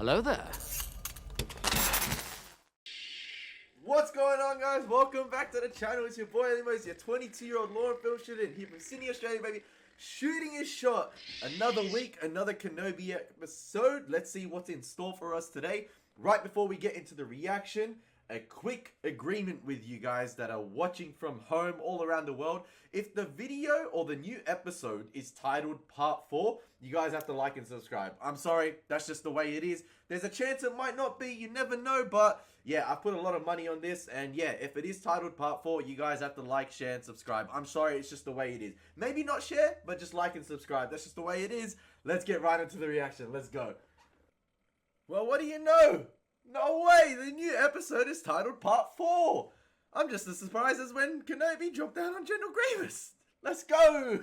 Hello there. What's going on, guys? Welcome back to the channel. It's your boy Elie, your 22-year-old law and film student here from Sydney, Australia, baby. Shooting his shot. Another week, another Kenobi episode. Let's see what's in store for us today. Right before we get into the reaction, a quick agreement with you guys that are watching from home all around the world. If the video or the new episode is titled Part 4, you guys have to like and subscribe. I'm sorry, that's just the way it is. There's a chance it might not be, you never know, but yeah, I put a lot of money on this, and yeah, if it is titled Part 4, you guys have to like, share, and subscribe. I'm sorry, it's just the way it is. Maybe not share, but just like and subscribe. That's just the way it is. Let's get right into the reaction. Let's go. Well, what do you know? No way! The new episode is titled Part 4! I'm just as surprised as when Kenobi dropped down on General Grievous! Let's go!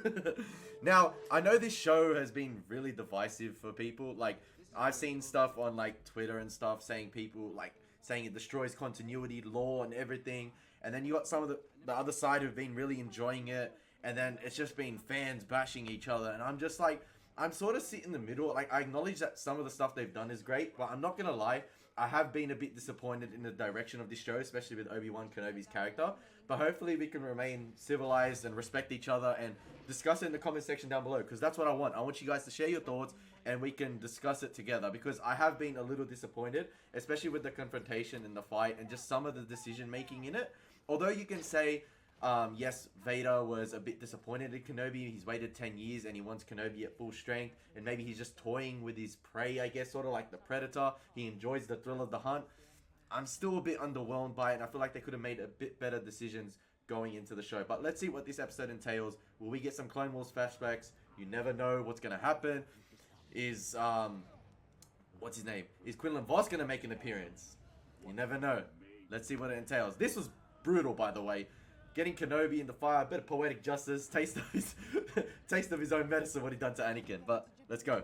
Now, I know this show has been really divisive for people. Like, I've seen stuff on, like, Twitter and stuff saying people, like, saying it destroys continuity, lore, and everything. And then you got some of the other side who've been really enjoying it. And then it's just been fans bashing each other. And I'm just like, I'm sort of sitting in the middle. Like, I acknowledge that some of the stuff they've done is great, but I'm not gonna lie, I have been a bit disappointed in the direction of this show, especially with Obi-Wan Kenobi's character. But hopefully we can remain civilized and respect each other and discuss it in the comment section down below, because that's what I want. I want you guys to share your thoughts and we can discuss it together, because I have been a little disappointed, especially with the confrontation and the fight and just some of the decision making in it. Although you can say, yes, Vader was a bit disappointed in Kenobi. He's waited 10 years and he wants Kenobi at full strength. And maybe he's just toying with his prey, I guess, sort of like the Predator. He enjoys the thrill of the hunt. I'm still a bit underwhelmed by it, and I feel like they could have made a bit better decisions going into the show. But let's see what this episode entails. Will we get some Clone Wars flashbacks? You never know what's going to happen. Is, what's his name? Is Quinlan Vos going to make an appearance? You never know. Let's see what it entails. This was brutal, by the way. Getting Kenobi in the fire, a bit of poetic justice, taste of his, taste of his own medicine, what he done to Anakin. But let's go.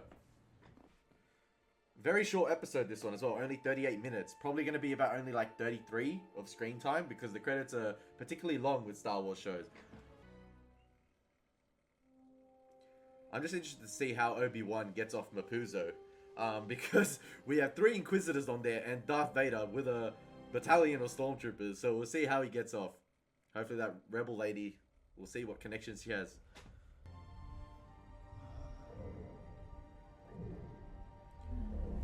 Very short episode, this one as well, only 38 minutes. Probably going to be about only like 33 of screen time, because the credits are particularly long with Star Wars shows. I'm just interested to see how Obi-Wan gets off Mapuzo, because we have 3 Inquisitors on there and Darth Vader with a battalion of Stormtroopers, so we'll see how he gets off. Hopefully that rebel lady, we'll see what connections she has.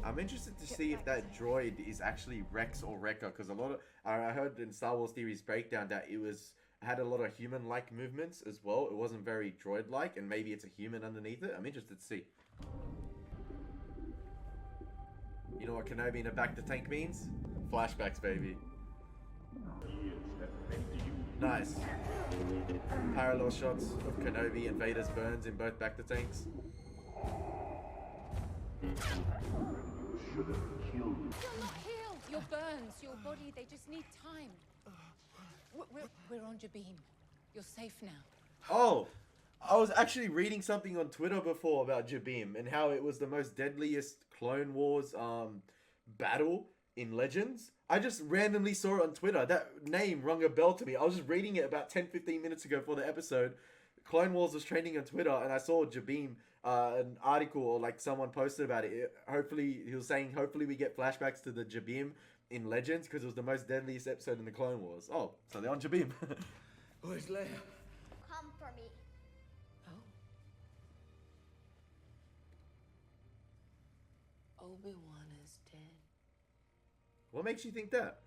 I'm interested to see if that droid is actually Rex or Wrecker, because a lot of, I heard in Star Wars Theories Breakdown that it had a lot of human-like movements as well. It wasn't very droid-like, and maybe it's a human underneath it. I'm interested to see. You know what Kenobi in a back to tank means? Flashbacks, baby. Nice. Parallel shots of Kenobi and Vader's burns in both back to tanks. You're not healed. Your burns, your body, they just need time. We're on Jabiim. You're safe now. Oh, I was actually reading something on Twitter before about Jabiim and how it was the most deadliest Clone Wars battle in Legends. I just randomly saw it on Twitter. That name rung a bell to me. I was just reading it about 10-15 minutes ago for the episode. Clone Wars was trending on Twitter, and I saw Jabiim, an article, or like someone posted about it. Hopefully, he was saying, hopefully we get flashbacks to the Jabiim in Legends, because it was the most deadliest episode in the Clone Wars. Oh, so they're on Jabiim. Where's Leia? Come for me. Oh. Obi-Wan is dead. What makes you think that?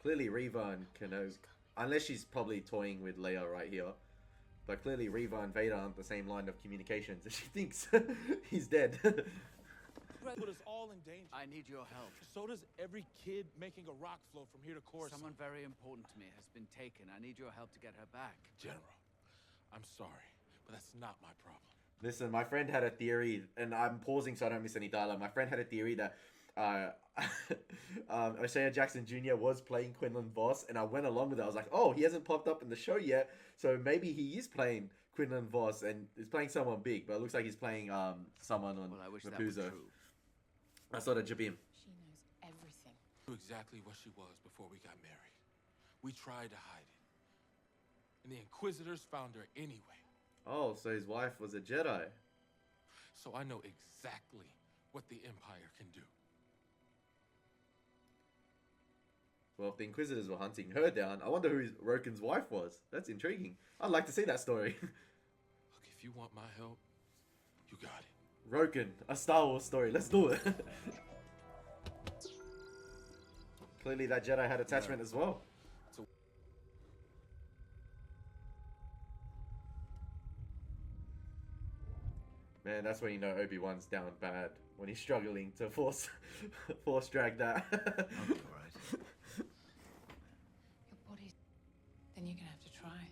Clearly Reva and Kenobi, unless she's probably toying with Leia right here, but clearly Reva and Vader aren't the same line of communications. She thinks he's dead. Put us all in danger. I need your help. So does every kid making a rock float from here to Coruscant. Someone very important to me has been taken. I need your help to get her back. General, I'm sorry, but that's not my problem. Listen, my friend had a theory, and I'm pausing so I don't miss any dialogue. My friend had a theory that O'Shea Jackson Jr. was playing Quinlan Vos, and I went along with it. I was like, oh, he hasn't popped up in the show yet, so maybe he is playing Quinlan Vos, and he's playing someone big, but it looks like he's playing someone on Mapuzo. I saw the Jabiim. She knows everything. Knew exactly what she was before we got married. We tried to hide it, and the Inquisitors found her anyway. Oh, so his wife was a Jedi. So I know exactly what the Empire can do. Well, if the Inquisitors were hunting her down, I wonder who Roken's wife was. That's intriguing. I'd like to see that story. Look, if you want my help, you got it. Roken, a Star Wars story. Let's do it. Clearly that Jedi had attachment as well. Man, that's when you know Obi-Wan's down bad. When he's struggling to force drag that. I'll be alright. Your body's... Then you're gonna have to try.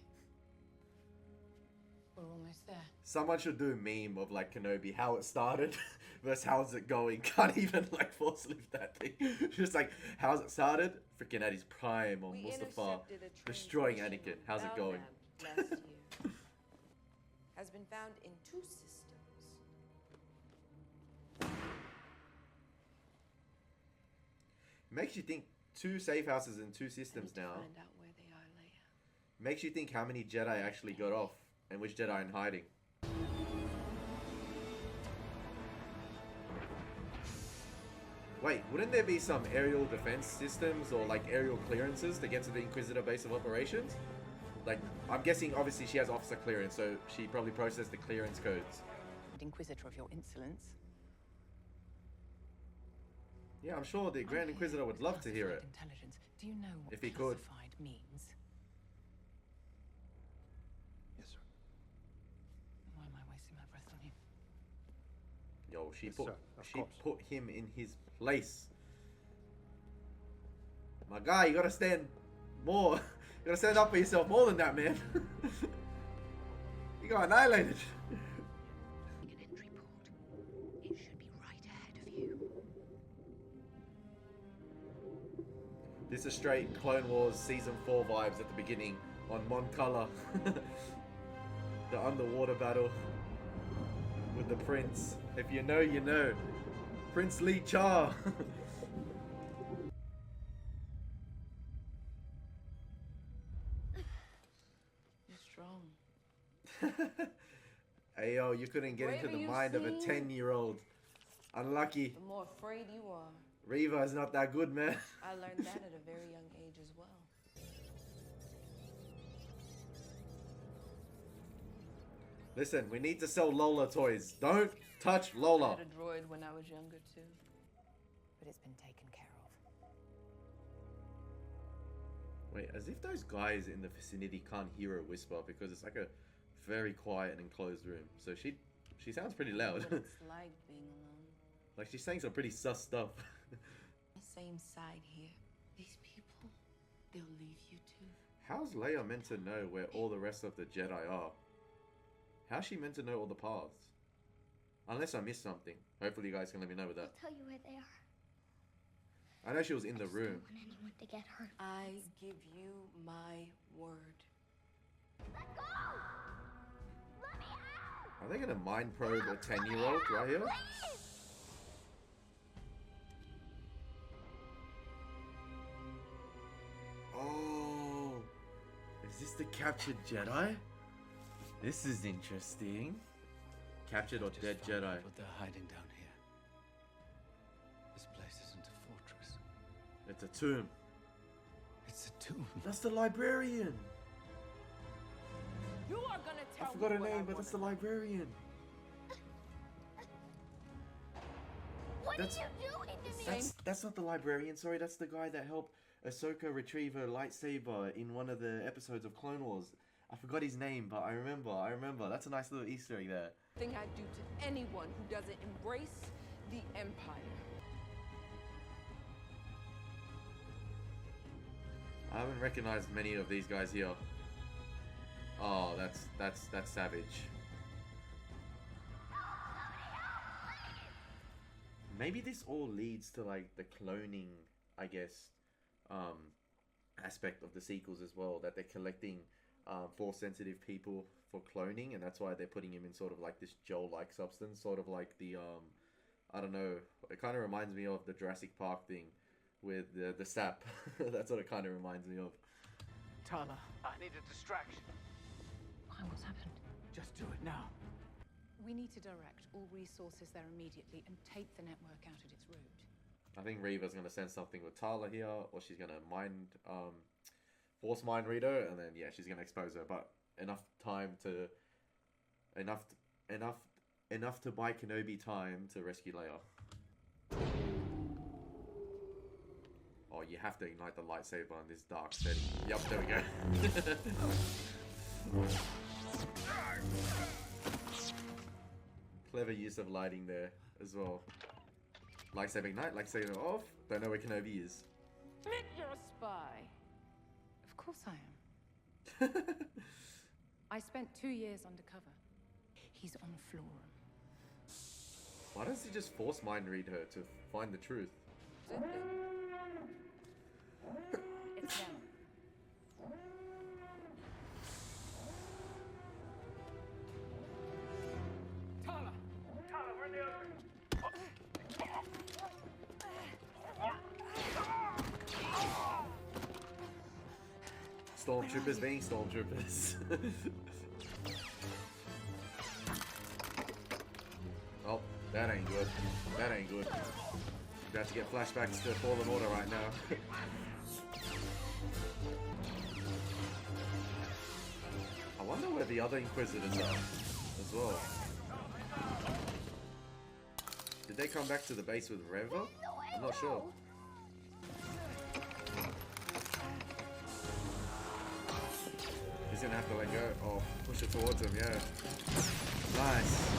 We're almost there. Someone should do a meme of like Kenobi, how it started versus how's it going. Can't even like force lift that thing. Just like, how's it started? Freaking at his prime on Mustafar, destroying Anakin. How's it going? Last year has been found in 2 systems. Makes you think 2 safe houses and 2 systems now. Find out where they are, Leia. Makes you think how many Jedi actually got off and which Jedi in hiding. Wait, wouldn't there be some aerial defense systems or like aerial clearances to get to the Inquisitor base of operations? Like, I'm guessing obviously she has officer clearance, so she probably processed the clearance codes. Inquisitor of your insolence. Yeah, I'm sure the Grand Inquisitor would love to hear it. Intelligence. Do you know what If he could. classified means? Yes, sir. Why am I wasting my breath on you? Yo, she Yes, put sir, of she course. put him in his place. My guy, you gotta stand more. You gotta stand up for yourself more than that, man. You got annihilated. An entry port. It should be right ahead of you. This is straight Clone Wars Season 4 vibes at the beginning on Mon Cala. The underwater battle with the prince. If you know, you know. Prince Lee Cha. You're strong. Hey yo, you couldn't get into the Braver you mind of a seem. 10-year-old. Unlucky. The more afraid you are. Reva is not that good, man. I learned that at a very young age as well. Listen, we need to sell Lola toys. Don't touch I Lola. had a droid when I was younger too. But it's been taken care of. Wait, as if those guys in the vicinity can't hear her whisper because it's like a very quiet and enclosed room. So she sounds pretty loud. What it's like being alone. Like she's saying some pretty sus stuff. Same side here. These people, they'll leave you too. How's Leia meant to know where all the rest of the Jedi are? How's she meant to know all the paths? Unless I missed something. Hopefully you guys can let me know with that. I'll tell you where they are. I know she was in the I just room. don't want anyone to get hurt. I give you my word. Let go! Let me out! Are they gonna mind probe a 10-year-old right here? Please! Oh, is this the captured Jedi? This is interesting. Captured or Just dead found Jedi. out what they're hiding down here. This place isn't a fortress. It's a tomb. It's a tomb. That's the librarian. You are gonna I tell forgot her me what I name, but that's the wanna know. librarian. What That's- did you do to me? That's not the librarian. Sorry, that's the guy that helped Ahsoka retrieve her lightsaber in one of the episodes of Clone Wars. I forgot his name, but I remember. That's a nice little Easter egg there. Thing I'd do to anyone who doesn't embrace the Empire. I haven't recognized many of these guys here. Oh, that's savage. Maybe this all leads to like the cloning, I guess, aspect of the sequels as well. That they're collecting Force-sensitive people for cloning, and that's why they're putting him in sort of like this gel-like substance, sort of like the I don't know. It kind of reminds me of the Jurassic Park thing with the sap. That's what it kind of reminds me of. Tala, I need a distraction. Why? What's happened? Just do it now. We need to direct all resources there immediately and take the network out at its root. I think Reva's gonna send something with Tala here, or she's gonna force mind read her, and then yeah, she's gonna expose her. But enough to buy Kenobi time to rescue Leia. Oh, you have to ignite the lightsaber on this dark setting. Yep, there we go. Clever use of lighting there as well. Lightsaber ignite, lightsaber off. Don't know where Kenobi is. You're a spy. Of course I am. I spent 2 years undercover. He's on Florum. Why doesn't he just force mind read her to find the truth? It's them. Tala, we're in the open. Stormtroopers being stormtroopers. Oh, that ain't good. That ain't good. We're about to get flashbacks to Fallen Order right now. I wonder where the other Inquisitors are as well. Did they come back to the base with Reva? I'm not sure. He's gonna have to let go. Oh, push it towards him, yeah. Nice.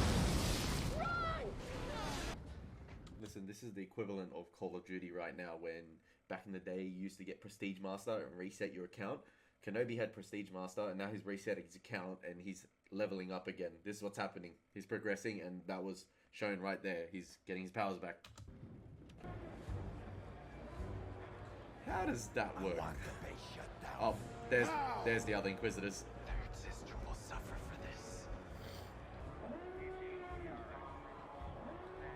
Listen, this is the equivalent of Call of Duty right now, when back in the day you used to get Prestige Master and reset your account. Kenobi had Prestige Master, and now he's resetting his account and he's leveling up again. This is what's happening. He's progressing, and that was shown right there. He's getting his powers back. How does that work? Oh, there's the other Inquisitors. Their sister will suffer for this.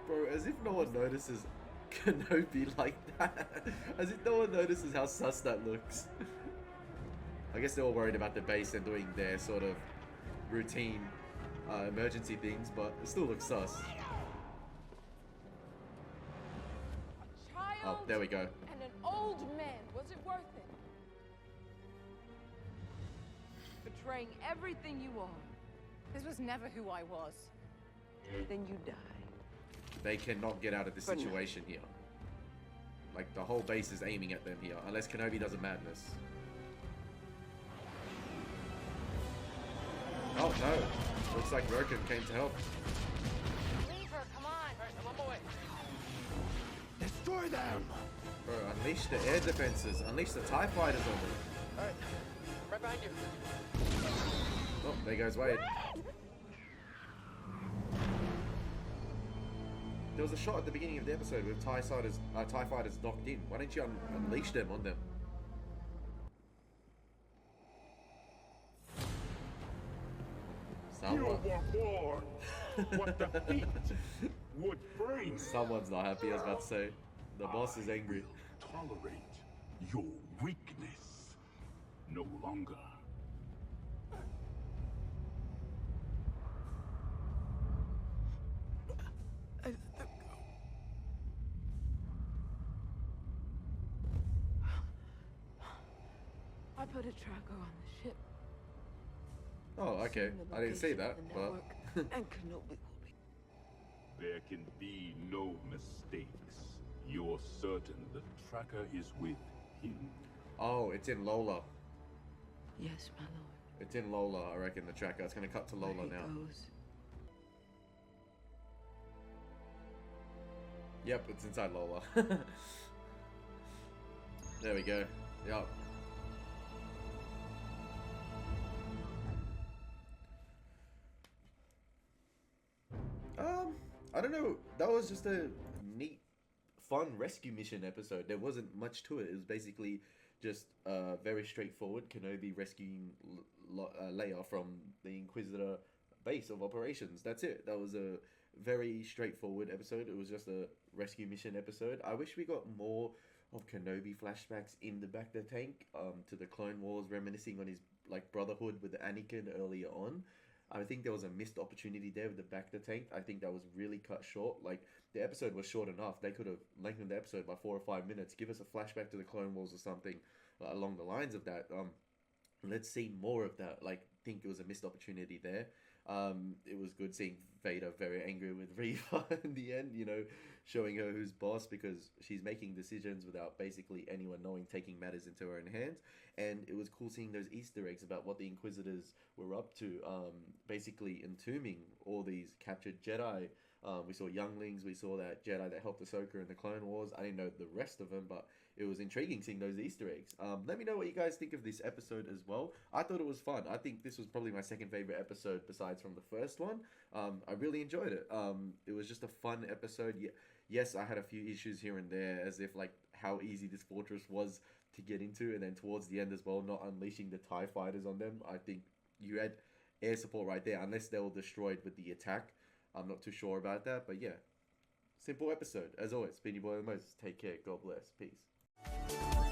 Bro, as if no one notices Kenobi like that. As if no one notices how sus that looks. I guess they're all worried about the base and doing their sort of routine emergency things, but it still looks sus. Oh, there we go. And an old man, was it worth it? Betraying everything you are. This was never who I was. Then you die. They cannot get out of this But no. situation here. Like, the whole base is aiming at them here, unless Kenobi does a madness. Oh no! Looks like Roken came to help. Leave her, come on. I'm on my way. Destroy them! Bro, unleash the air defenses. Unleash the TIE fighters on them. Alright, right behind you. Oh, there goes Wade. There was a shot at the beginning of the episode with TIE fighters knocked in. Why don't you unleash them on them? Someone. You were born. What the feet would bring. Someone's not happy, I was about to say. The boss is angry. Tolerate your weakness no longer. I put a tracker on the ship. Oh, okay. Soon the I didn't see location that, of the but... network and Kenobi will be. There can be no mistakes. You're certain the tracker is with him. Oh, it's in Lola. Yes, my lord. It's in Lola, I reckon, the tracker. It's gonna cut to Lola Where he now. goes. Yep, it's inside Lola. There we go. Yep. I don't know. That was just a neat, fun rescue mission episode. There wasn't much to it. It was basically just very straightforward. Kenobi rescuing Leia from the Inquisitor base of operations. That's it. That was a very straightforward episode. It was just a rescue mission episode. I wish we got more of Kenobi flashbacks in the back of the tank to the Clone Wars, reminiscing on his like brotherhood with Anakin earlier on. I think there was a missed opportunity there with the Bacta tank. I think that was really cut short. Like, the episode was short enough. They could have lengthened the episode by 4 or 5 minutes. Give us a flashback to the Clone Wars or something along the lines of that. Let's see more of that. Like, I think it was a missed opportunity there. It was good seeing Vader very angry with Reva in the end, you know, showing her who's boss, because she's making decisions without basically anyone knowing, taking matters into her own hands. And it was cool seeing those Easter eggs about what the Inquisitors were up to, basically entombing all these captured Jedi. We saw younglings, we saw that Jedi that helped Ahsoka in the Clone Wars. I didn't know the rest of them, but it was intriguing seeing those Easter eggs. Let me know what you guys think of this episode as well. I thought it was fun. I think this was probably my second favorite episode besides from the first one. I really enjoyed it. It was just a fun episode. Yes, I had a few issues here and there, as if like how easy this fortress was to get into, and then towards the end as well, not unleashing the TIE fighters on them. I think you had air support right there, unless they were destroyed with the attack. I'm not too sure about that, but yeah. Simple episode. As always, been your boy Moses. Take care. God bless. Peace.